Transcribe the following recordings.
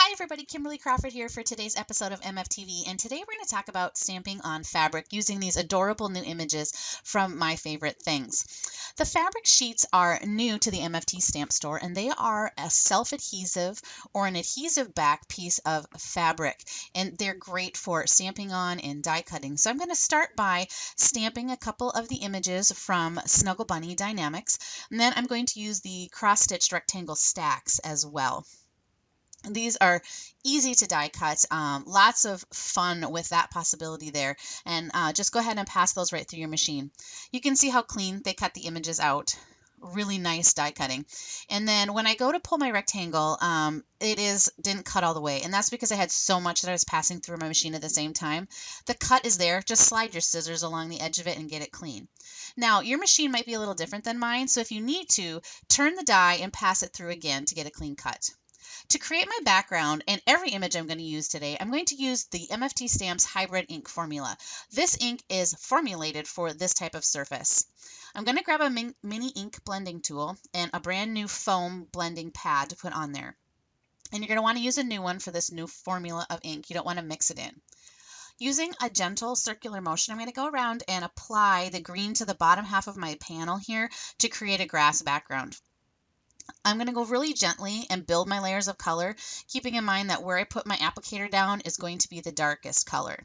Hi everybody, Kimberly Crawford here for today's episode of MFTV, and today we're going to talk about stamping on fabric using these adorable new images from My Favorite Things. The fabric sheets are new to the MFT stamp store, and they are a self-adhesive or an adhesive back piece of fabric, and they're great for stamping on and die cutting. So I'm going to start by stamping a couple of the images from Snuggle Bunny Die-namics, and then I'm going to use the cross-stitched rectangle stacks as well. These are easy to die cut, lots of fun with that possibility there, and just go ahead and pass those right through your machine. You can see how clean they cut the images out. Really nice die cutting. And then when I go to pull my rectangle, it didn't cut all the way, and that's because I had so much that I was passing through my machine at the same time. The cut is there. Just slide your scissors along the edge of it and get it clean. Now, your machine might be a little different than mine, so if you need to, turn the die and pass it through again to get a clean cut. To create my background and every image I'm going to use today, I'm going to use the MFT Stamps Hybrid Ink formula. This ink is formulated for this type of surface. I'm going to grab a mini ink blending tool and a brand new foam blending pad to put on there. And you're going to want to use a new one for this new formula of ink. You don't want to mix it in. Using a gentle circular motion, I'm going to go around and apply the green to the bottom half of my panel here to create a grass background. I'm going to go really gently and build my layers of color, keeping in mind that where I put my applicator down is going to be the darkest color.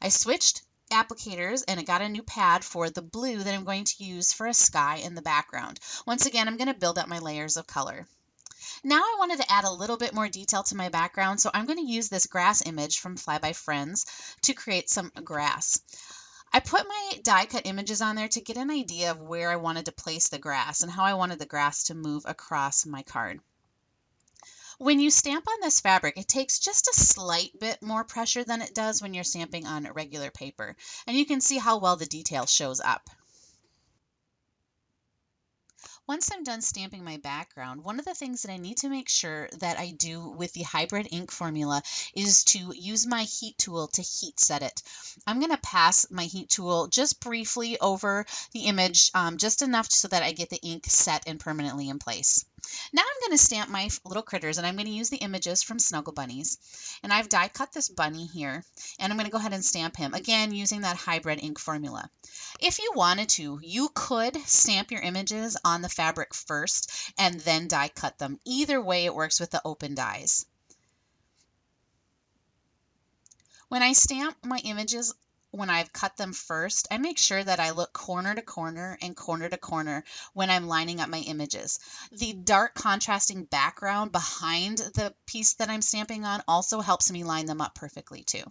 I switched applicators and I got a new pad for the blue that I'm going to use for a sky in the background. Once again, I'm going to build up my layers of color. Now I wanted to add a little bit more detail to my background, so I'm going to use this grass image from Fly by Friends to create some grass. I put my die cut images on there to get an idea of where I wanted to place the grass and how I wanted the grass to move across my card. When you stamp on this fabric, it takes just a slight bit more pressure than it does when you're stamping on regular paper, and you can see how well the detail shows up. Once I'm done stamping my background, one of the things that I need to make sure that I do with the hybrid ink formula is to use my heat tool to heat set it. I'm going to pass my heat tool just briefly over the image, just enough so that I get the ink set and permanently in place. Now I'm going to stamp my little critters, and I'm going to use the images from Snuggle Bunnies. And I've die cut this bunny here, and I'm going to go ahead and stamp him, again using that hybrid ink formula. If you wanted to, you could stamp your images on the fabric first and then die cut them. Either way, it works with the open dies. When I stamp my images, when I've cut them first, I make sure that I look corner to corner and corner to corner when I'm lining up my images. The dark contrasting background behind the piece that I'm stamping on also helps me line them up perfectly too.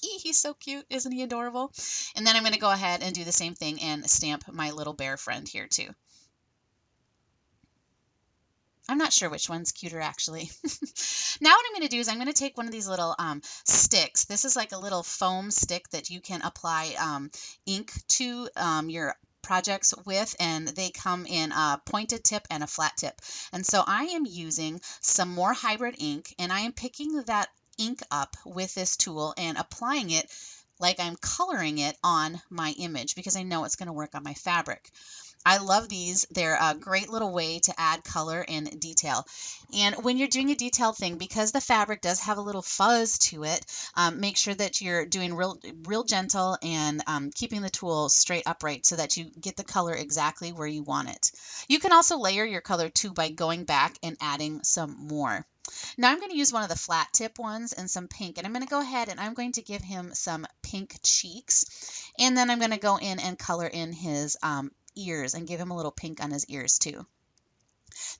He's so cute, isn't he adorable? And then I'm going to go ahead and do the same thing and stamp my little bear friend here too. I'm not sure which one's cuter actually. Now what I'm going to do is I'm going to take one of these little sticks. This is like a little foam stick that you can apply ink to your projects with, and they come in a pointed tip and a flat tip. And so I am using some more hybrid ink, and I am picking that ink up with this tool and applying it like I'm coloring it on my image because I know it's going to work on my fabric. I love these. They're a great little way to add color and detail. And when you're doing a detailed thing, because the fabric does have a little fuzz to it, make sure that you're doing real gentle and keeping the tool straight upright so that you get the color exactly where you want it. You can also layer your color too by going back and adding some more. Now I'm going to use one of the flat tip ones and some pink, and I'm going to go ahead and I'm going to give him some pink cheeks, and then I'm going to go in and color in his ears and give him a little pink on his ears too.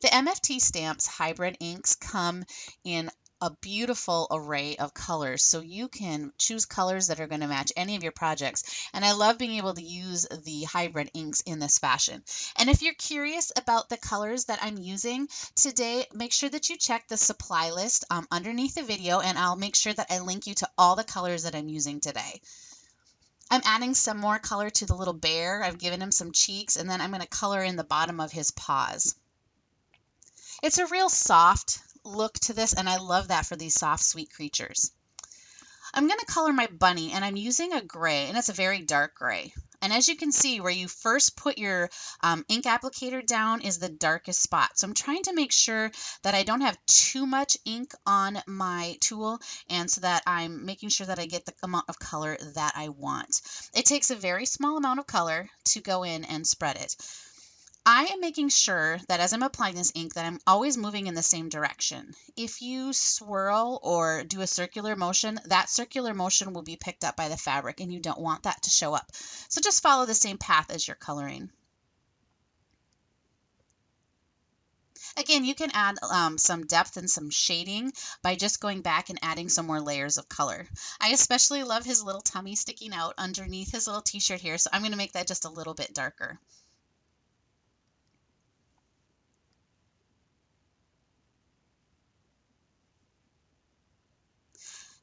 The MFT Stamps Hybrid Inks come in a beautiful array of colors, so you can choose colors that are going to match any of your projects, and I love being able to use the hybrid inks in this fashion. And if you're curious about the colors that I'm using today, make sure that you check the supply list underneath the video, and I'll make sure that I link you to all the colors that I'm using today. I'm adding some more color to the little bear. I've given him some cheeks, and then I'm going to color in the bottom of his paws. It's a real soft look to this, and I love that for these soft, sweet creatures. I'm going to color my bunny, and I'm using a gray, and it's a very dark gray. And as you can see, where you first put your ink applicator down is the darkest spot. So I'm trying to make sure that I don't have too much ink on my tool, and so that I'm making sure that I get the amount of color that I want. It takes a very small amount of color to go in and spread it. I am making sure that as I'm applying this ink that I'm always moving in the same direction. If you swirl or do a circular motion, that circular motion will be picked up by the fabric, and you don't want that to show up. So just follow the same path as you're coloring. Again, you can add some depth and some shading by just going back and adding some more layers of color. I especially love his little tummy sticking out underneath his little t-shirt here, so I'm going to make that just a little bit darker.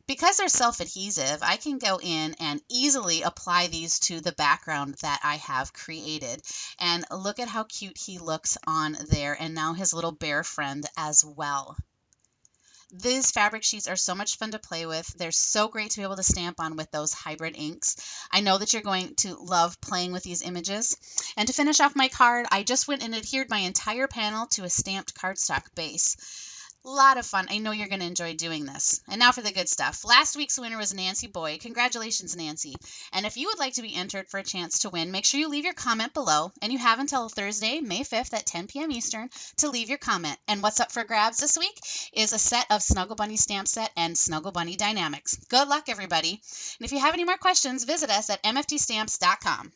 Because they're self-adhesive, I can go in and easily apply these to the background that I have created. And look at how cute he looks on there, and now his little bear friend as well. These fabric sheets are so much fun to play with. They're so great to be able to stamp on with those hybrid inks. I know that you're going to love playing with these images. And to finish off my card, I just went and adhered my entire panel to a stamped cardstock base. A lot of fun. I know you're going to enjoy doing this. And now for the good stuff. Last week's winner was Nancy Boyd. Congratulations, Nancy. And if you would like to be entered for a chance to win, make sure you leave your comment below. And you have until Thursday, May 5th at 10 p.m. Eastern to leave your comment. And what's up for grabs this week is a set of Snuggle Bunny stamp set and Snuggle Bunny Die-namics. Good luck, everybody. And if you have any more questions, visit us at mftstamps.com.